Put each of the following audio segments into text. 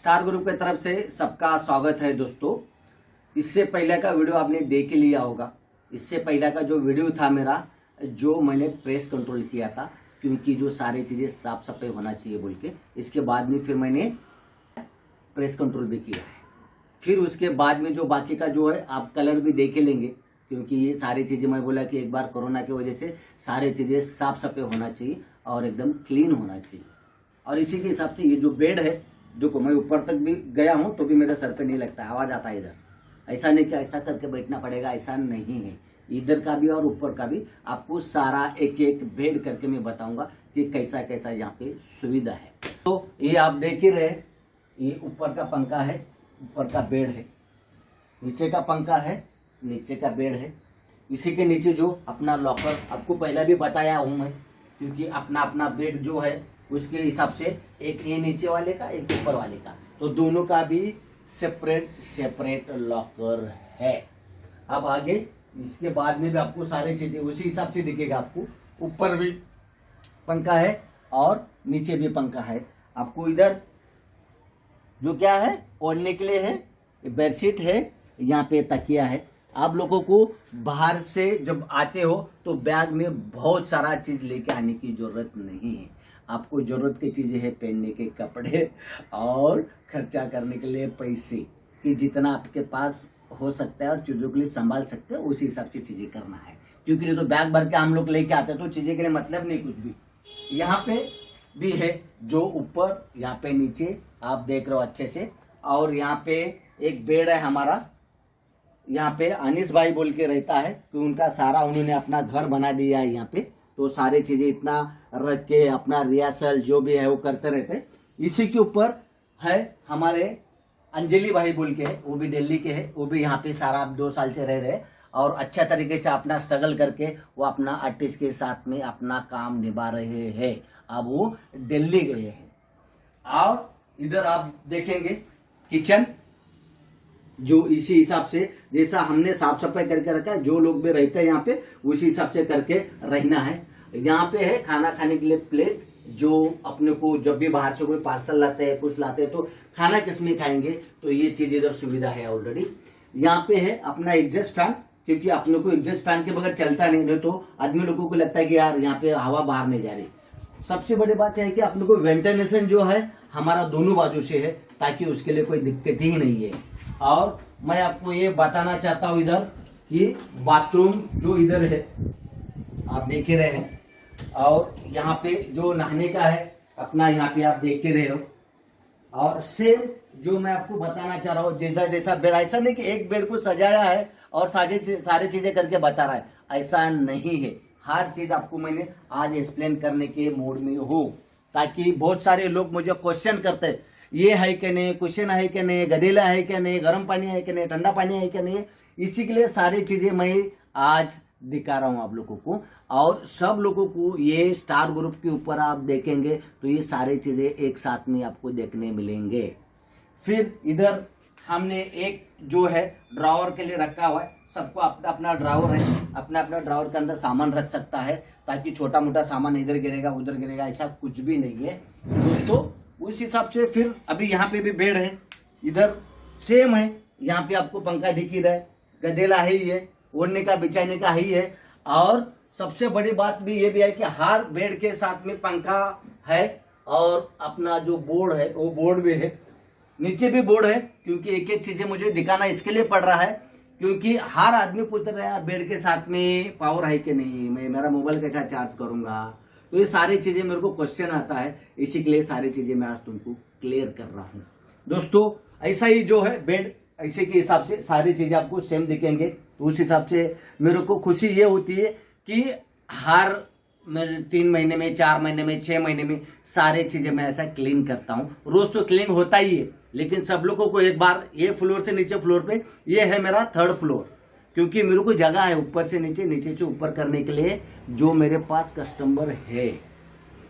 Star group की तरफ से सबका स्वागत है दोस्तों। इससे पहले का वीडियो आपने देख ही लिया होगा। इससे पहले का जो वीडियो था मेरा, जो मैंने प्रेस कंट्रोल किया था, क्योंकि जो सारी चीज़ें साफ सफाई होना चाहिए बोल के, इसके बाद में फिर मैंने प्रेस कंट्रोल भी किया है। फिर उसके बाद में जो बाकी का जो है आप कलर भी देख लेंगे, क्योंकि ये सारी चीज़ें मैं बोला कि एक बार कोरोना की वजह से सारी चीज़ें साफ सफाई होना चाहिए और एकदम क्लीन होना चाहिए। और इसी के हिसाब से ये जो बेड है, देखो मैं ऊपर तक भी गया हूँ तो भी मेरे सर पे नहीं लगता, आवाज़ आता है इधर। ऐसा नहीं कि ऐसा करके बैठना पड़ेगा, ऐसा नहीं है। इधर का भी और ऊपर का भी आपको सारा एक एक बेड करके मैं बताऊंगा कि कैसा कैसा यहाँ पे सुविधा है। तो ये आप देख ही रहे, ये ऊपर का पंखा है, ऊपर का बेड है, नीचे का पंखा है, नीचे का बेड है। इसी के नीचे जो अपना लॉकर, आपको पहले भी बताया हूँ मैं, क्योंकि अपना अपना बेड जो है उसके हिसाब से एक ये नीचे वाले का, एक ऊपर वाले का, तो दोनों का भी सेपरेट लॉकर है। अब आगे इसके बाद में भी आपको सारी चीजें उसी हिसाब से दिखेगा। आपको ऊपर भी पंखा है और नीचे भी पंखा है। आपको इधर जो क्या है ओढ़ने के लिए है, बेडशीट है, यहाँ पे तकिया है। आप लोगों को बाहर से जब आते हो तो बैग में बहुत सारा चीज लेके आने की जरूरत नहीं है। आपको जरूरत की चीजें है, पहनने के कपड़े और खर्चा करने के लिए पैसे, कि जितना आपके पास हो सकता है और चीजों के लिए संभाल सकते हैं उसी हिसाब से चीजें करना है। क्योंकि नहीं तो बैग भर के हम लोग लेके आते हैं तो चीजें के लिए मतलब नहीं कुछ भी। यहाँ पे भी है जो ऊपर, यहाँ पे नीचे आप देख रहे हो अच्छे से। और यहाँ पे एक बेड है हमारा, यहाँ पे अनिस भाई बोल के रहता है, कि उनका सारा उन्होंने अपना घर बना दिया है यहाँ पे, तो सारी चीजें इतना रख के अपना रिहर्सल जो भी है वो करते रहते। इसी के ऊपर है हमारे अंजलि भाई बोल के, वो भी दिल्ली के हैं, वो भी यहाँ पे सारा 2 साल से रह रहे और अच्छा तरीके से अपना स्ट्रगल करके वो अपना आर्टिस्ट के साथ में अपना काम निभा रहे हैं। अब वो दिल्ली गए हैं। और इधर आप देखेंगे किचन, जो इसी हिसाब से जैसा हमने साफ सफाई करके रखा है, जो लोग भी रहते हैं यहाँ पे उसी हिसाब से करके रहना है। यहाँ पे है खाना खाने के लिए प्लेट, जो अपने को जब भी बाहर से कोई पार्सल लाते हैं, कुछ लाते हैं, तो खाना किसमें खाएंगे, तो ये चीज इधर सुविधा है ऑलरेडी। यहाँ पे है अपना एग्जॉस्ट फैन, क्योंकि अपने को एग्जॉस्ट फैन के बगैर चलता नहीं तो आदमी लोगों को लगता है कि यार यहाँ पे हवा बाहर नहीं जा रही। सबसे बड़ी बात है कि अपने को वेंटिलेशन जो है हमारा दोनों बाजू से है, ताकि उसके लिए कोई दिक्कत ही नहीं है। और मैं आपको ये बताना चाहता हूँ इधर कि बाथरूम जो इधर है आप देख ही रहे हैं, और यहाँ पे जो नहाने का है अपना, यहाँ पे आप देख ही रहे हो। और सेम जो मैं आपको बताना चाह रहा हूँ, जैसा जैसा बेड, ऐसा नहीं कि एक बेड को सजाया है और सारी चीजें करके बता रहा है, ऐसा नहीं है। हर चीज आपको मैंने आज एक्सप्लेन करने के मूड में हूँ, ताकि बहुत सारे लोग मुझे क्वेश्चन करते हैं, ये है कि नहीं, क्वेश्चन है कि नहीं, गदेला है कि नहीं, गर्म पानी है कि नहीं, ठंडा पानी है कि नहीं। इसी के लिए सारी चीजें मैं आज दिखा रहा हूं आप लोगों को। और सब लोगों को ये स्टार ग्रुप के ऊपर आप देखेंगे तो ये सारी चीजें एक साथ में आपको देखने मिलेंगे। फिर इधर हमने एक जो है ड्रॉवर के लिए रखा हुआ है, सबको अपना अपना ड्रॉवर है, अपना अपना ड्रॉवर के अंदर सामान रख सकता है, ताकि छोटा मोटा सामान इधर गिरेगा उधर गिरेगा ऐसा कुछ भी नहीं है दोस्तों। उस हिसाब से फिर अभी यहाँ पे भी बेड है, इधर सेम है, यहाँ पे आपको पंखा दिख ही रहा है, गदेला है ही है, ओढ़ने का बिछाने का ही है। और सबसे बड़ी बात भी ये भी है कि हर बेड के साथ में पंखा है, और अपना जो बोर्ड है वो बोर्ड भी है, नीचे भी बोर्ड है। क्योंकि एक एक चीजें मुझे दिखाना इसके लिए पड़ रहा है, क्योंकि हर आदमी पूछ रहा है बेड के साथ में पावर है कि नहीं, मैं मेरा मोबाइल कैसा चार्ज करूंगा, तो ये सारी चीजें मेरे को क्वेश्चन आता है, इसी के लिए सारी चीजें मैं आज तुमको क्लियर कर रहा हूँ दोस्तों। ऐसा ही जो है बेड, ऐसे के हिसाब से सारी चीजें आपको सेम दिखेंगे। तो उस हिसाब से मेरे को खुशी ये होती है कि हर 3 महीने में, 4 महीने में, 6 महीने में सारी चीजें मैं ऐसा क्लीन करता हूँ। रोज तो क्लीन होता ही है, लेकिन सब लोगों को एक बार ये फ्लोर से नीचे फ्लोर पे, ये है मेरा 3rd फ्लोर, क्योंकि मेरे को जगह है ऊपर से नीचे, नीचे से ऊपर करने के लिए, जो मेरे पास कस्टमर है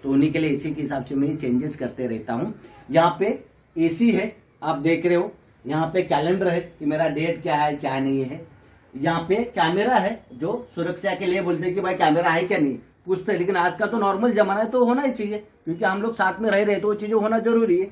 तो उन्हीं के लिए इसी के हिसाब से मैं चेंजेस करते रहता हूँ। यहाँ पे एसी है, आप देख रहे हो, यहाँ पे कैलेंडर है कि मेरा डेट क्या है क्या नहीं है। यहाँ पे कैमरा है, जो सुरक्षा के लिए बोलते हैं कि भाई कैमरा है क्या नहीं पूछते, लेकिन आज का तो नॉर्मल जमाना है तो होना ही चाहिए, क्योंकि हम लोग साथ में रह रहे तो वो चीजें होना जरूरी है।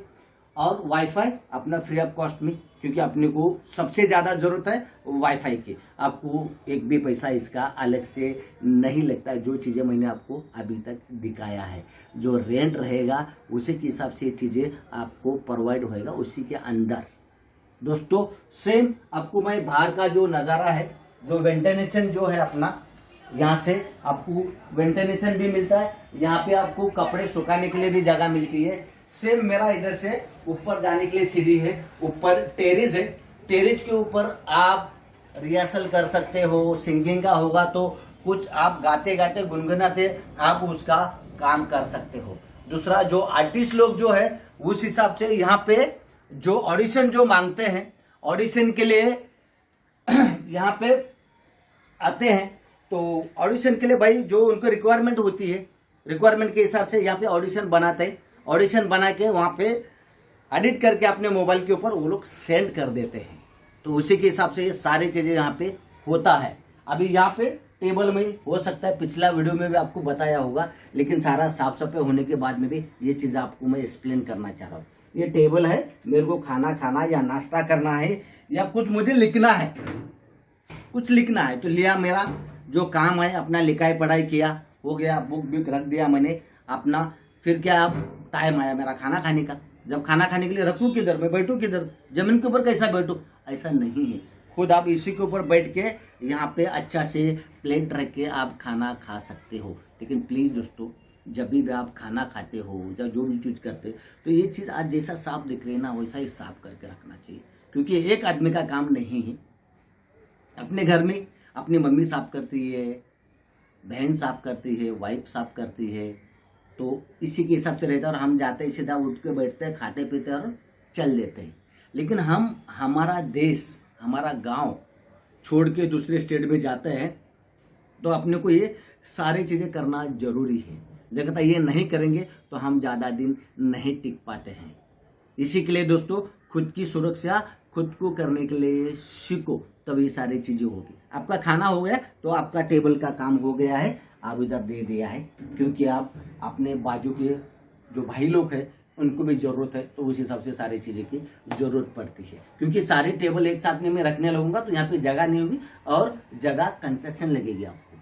और वाईफाई अपना फ्री ऑफ कॉस्ट में, क्योंकि अपने को सबसे ज़्यादा ज़रूरत है वाईफाई की। आपको एक भी पैसा इसका अलग से नहीं लगता है। जो चीज़ें मैंने आपको अभी तक दिखाया है, जो रेंट रहेगा उसी के हिसाब से ये चीज़ें आपको प्रोवाइड होएगा उसी के अंदर। दोस्तों सेम आपको मैं बाहर का जो नज़ारा है, जो वेंटिलेशन जो है अपना, यहाँ से आपको वेंटिलेशन भी मिलता है, यहाँ पे आपको कपड़े सुखाने के लिए भी जगह मिलती है। सेम मेरा इधर से ऊपर जाने के लिए सीढ़ी है, ऊपर टेरेस है, टेरेस के ऊपर आप रिहर्सल कर सकते हो। सिंगिंग का होगा तो कुछ आप गाते गाते गुनगुनाते आप उसका काम कर सकते हो। दूसरा जो आर्टिस्ट लोग जो है उस हिसाब से यहाँ पे जो ऑडिशन जो मांगते हैं, ऑडिशन के लिए यहाँ पे आते हैं, तो ऑडिशन के लिए भाई जो उनको रिक्वायरमेंट होती है, रिक्वायरमेंट के हिसाब से यहाँ पे ऑडिशन बनाते हैं। ऑडिशन बना के वहाँ पे एडिट करके अपने मोबाइल के ऊपर वो लोग सेंड कर देते हैं। तो उसी के हिसाब से ये सारी चीज़ें यहाँ पे होता है। अभी यहाँ पे टेबल में हो सकता है पिछला वीडियो में भी आपको बताया होगा, लेकिन सारा साफ सफाई होने के बाद में भी ये चीज़ आपको मैं एक्सप्लेन करना चाह रहा हूँ। ये टेबल है, मेरे को खाना खाना या नाश्ता करना है या कुछ मुझे लिखना है, कुछ लिखना है तो लिया, मेरा जो काम है अपना लिखाई पढ़ाई किया, हो गया, बुक बुक रख दिया मैंने अपना। फिर क्या, अब टाइम आया मेरा खाना खाने का। जब खाना खाने के लिए रखूँ किधर, मैं बैठूँ किधर, जमीन के ऊपर कैसा बैठूँ, ऐसा नहीं है। खुद आप इसी के ऊपर बैठ के यहाँ पे अच्छा से प्लेट रख के आप खाना खा सकते हो। लेकिन प्लीज़ दोस्तों, जब भी आप खाना खाते हो या जो भी चीज़ करते हो, तो ये चीज़ आज जैसा साफ दिख रही है ना, वैसा ही साफ करके रखना चाहिए। क्योंकि एक आदमी का काम नहीं है। अपने घर में अपनी मम्मी साफ करती है, बहन साफ करती है, वाइफ साफ करती है, तो इसी के हिसाब से रहता है। और हम जाते हैं सीधा उठ के बैठते हैं, खाते पीते और चल देते हैं। लेकिन हम हमारा देश, हमारा गांव छोड़ के दूसरे स्टेट में जाते हैं, तो अपने को ये सारी चीज़ें करना जरूरी है। जगह ये नहीं करेंगे तो हम ज़्यादा दिन नहीं टिक पाते हैं। इसी के लिए दोस्तों, खुद की सुरक्षा खुद को करने के लिए सीखो, तब ये सारी चीज़ें होगी। आपका खाना हो गया तो आपका टेबल का काम हो गया है, आप इधर दे दिया है, क्योंकि आप अपने बाजू के जो भाई लोग हैं उनको भी ज़रूरत है, तो उस हिसाब से सारी चीज़ें की ज़रूरत पड़ती है। क्योंकि सारे टेबल एक साथ में मैं रखने लगूंगा तो यहाँ पे जगह नहीं होगी और जगह कंस्ट्रक्शन लगेगी आपको।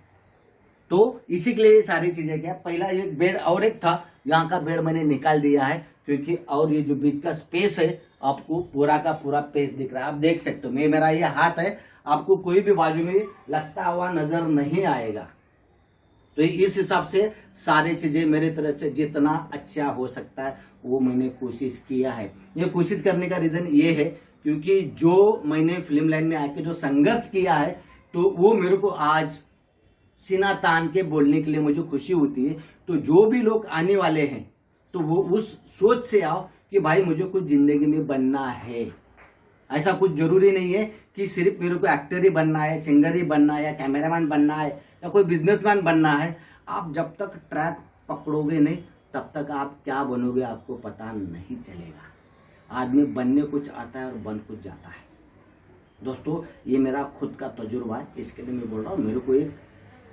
तो इसी के लिए सारी चीज़ें क्या, पहला एक बेड और एक था, यहाँ का बेड मैंने निकाल दिया है, क्योंकि और ये जो बीच का स्पेस है आपको पूरा का पूरा पेज दिख रहा है, आप देख सकते हो। मेरा ये हाथ है, आपको कोई भी बाजू में लगता हुआ नजर नहीं आएगा। तो इस हिसाब से सारी चीजें मेरी तरफ से जितना अच्छा हो सकता है वो मैंने कोशिश किया है। ये कोशिश करने का रीजन ये है क्योंकि जो मैंने फिल्म लाइन में आके जो संघर्ष किया है, तो वो मेरे को आज सीना तान के बोलने के लिए मुझे खुशी होती है। तो जो भी लोग आने वाले हैं तो वो उस सोच से आओ कि भाई मुझे कुछ जिंदगी में बनना है। ऐसा कुछ जरूरी नहीं है कि सिर्फ मेरे को एक्टर ही बनना है, सिंगर ही बनना है, या कैमरामैन बनना है, या कोई बिजनेसमैन बनना है। आप जब तक ट्रैक पकड़ोगे नहीं तब तक आप क्या बनोगे आपको पता नहीं चलेगा। आदमी बनने कुछ आता है और बन कुछ जाता है। दोस्तों ये मेरा खुद का तजुर्बा है, इसके लिए मैं बोल रहा हूँ। मेरे को एक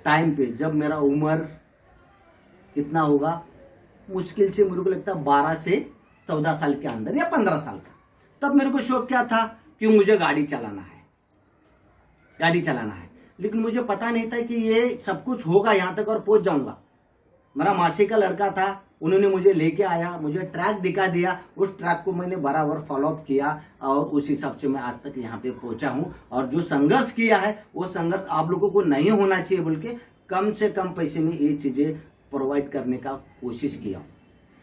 टाइम पे जब मेरा उम्र कितना होगा, मुश्किल से मेरे को लगता है 12 से 14 साल के अंदर या 15 साल का, तब मेरे को शौक क्या था कि मुझे गाड़ी चलाना है, गाड़ी चलाना है। लेकिन मुझे पता नहीं था कि ये सब कुछ होगा, यहाँ तक और पहुंच जाऊंगा। मेरा मासी का लड़का था, उन्होंने मुझे लेके आया, मुझे ट्रैक दिखा दिया, उस ट्रैक को मैंने बराबर फॉलोअप किया और उस हिसाब से मैं आज तक यहाँ पे पहुंचा हूँ। और जो संघर्ष किया है वो संघर्ष आप लोगों को नहीं होना चाहिए, बल्कि कम से कम पैसे में ये चीजें प्रोवाइड करने का कोशिश किया।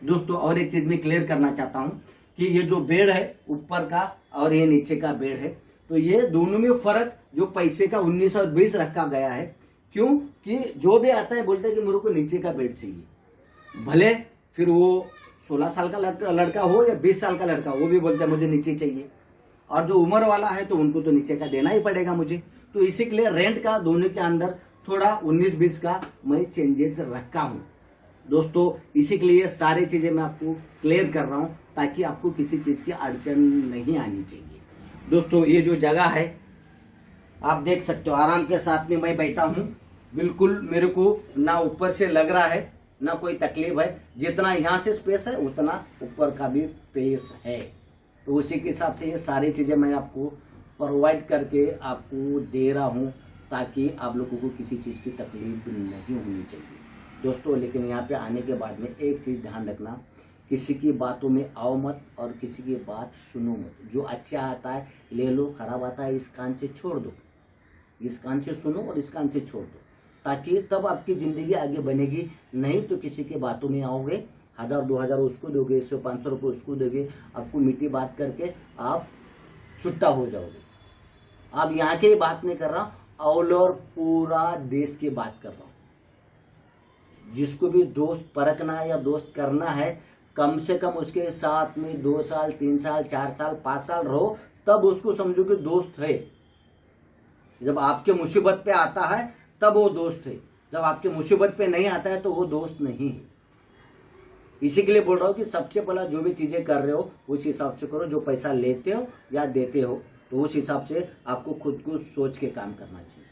दोस्तों और एक चीज मैं क्लियर करना चाहता हूँ कि ये जो बेड है ऊपर का और ये नीचे का बेड है, तो ये दोनों में फर्क जो पैसे का 1920 रखा गया है। क्यों कि जो भी आता है बोलता है कि मेरे को नीचे का बेड चाहिए, भले फिर वो 16 साल का लड़का हो या 20 साल का लड़का, वो भी बोलता है मुझे नीचे चाहिए। और जो उम्र वाला है तो उनको तो नीचे का देना ही पड़ेगा मुझे। तो इसी के लिए रेंट का दोनों के अंदर थोड़ा 19-20 का मैं चेंजेस रखा हूँ। दोस्तों इसी के लिए सारी चीजें मैं आपको क्लियर कर रहा हूँ ताकि आपको किसी चीज की अड़चन नहीं आनी चाहिए। दोस्तों ये जो जगह है आप देख सकते हो, आराम के साथ में मैं बैठा हूँ, बिल्कुल मेरे को ना ऊपर से लग रहा है ना कोई तकलीफ है। जितना यहाँ से स्पेस है उतना ऊपर का भी स्पेस है। तो उसी के हिसाब से ये सारी चीज़ें मैं आपको प्रोवाइड करके आपको दे रहा हूँ, ताकि आप लोगों को किसी चीज़ की तकलीफ नहीं होनी चाहिए दोस्तों। लेकिन यहाँ पे आने के बाद में एक चीज़ ध्यान रखना, किसी की बातों में आओ मत और किसी की बात सुनो मत। जो अच्छा आता है ले लो, खराब आता है इस कान से छोड़ दो, इस कान से सुनो और इस कान से छोड़ दो, ताकि तब आपकी ज़िंदगी आगे बनेगी। नहीं तो किसी की बातों में आओगे, 1000-2000 उसको दोगे, 100-500 रुपये उसको दोगे, आपको मीठी बात करके आप छुट्टा हो जाओगे। अब यहाँ की बात नहीं कर रहा हूँ, ऑल ओवर पूरा देश की बात कर रहा हूँ। जिसको भी दोस्त परखना है या दोस्त करना है, कम से कम उसके साथ में 2 साल 3 साल 4 साल 5 साल रहो, तब उसको समझो कि दोस्त है। जब आपके मुसीबत पे आता है तब वो दोस्त है, जब आपके मुसीबत पे नहीं आता है तो वो दोस्त नहीं है। इसी के लिए बोल रहा हूँ कि सबसे पहला जो भी चीज़ें कर रहे हो उस हिसाब से करो। जो पैसा लेते हो या देते हो तो उस हिसाब से आपको खुद को सोच के काम करना चाहिए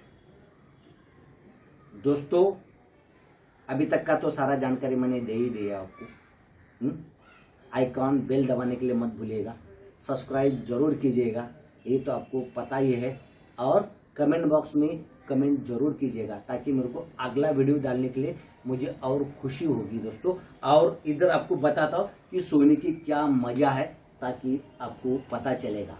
दोस्तों। अभी तक का तो सारा जानकारी मैंने दे ही दिया आपको। आइकॉन बेल दबाने के लिए मत भूलिएगा, सब्सक्राइब जरूर कीजिएगा, ये तो आपको पता ही है। और कमेंट बॉक्स में कमेंट जरूर कीजिएगा, ताकि मेरे को अगला वीडियो डालने के लिए मुझे और खुशी होगी दोस्तों। और इधर आपको बताता हूँ कि सोने की क्या मजा है, ताकि आपको पता चलेगा।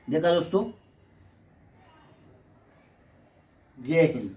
देखा दोस्तों, जय हिंद।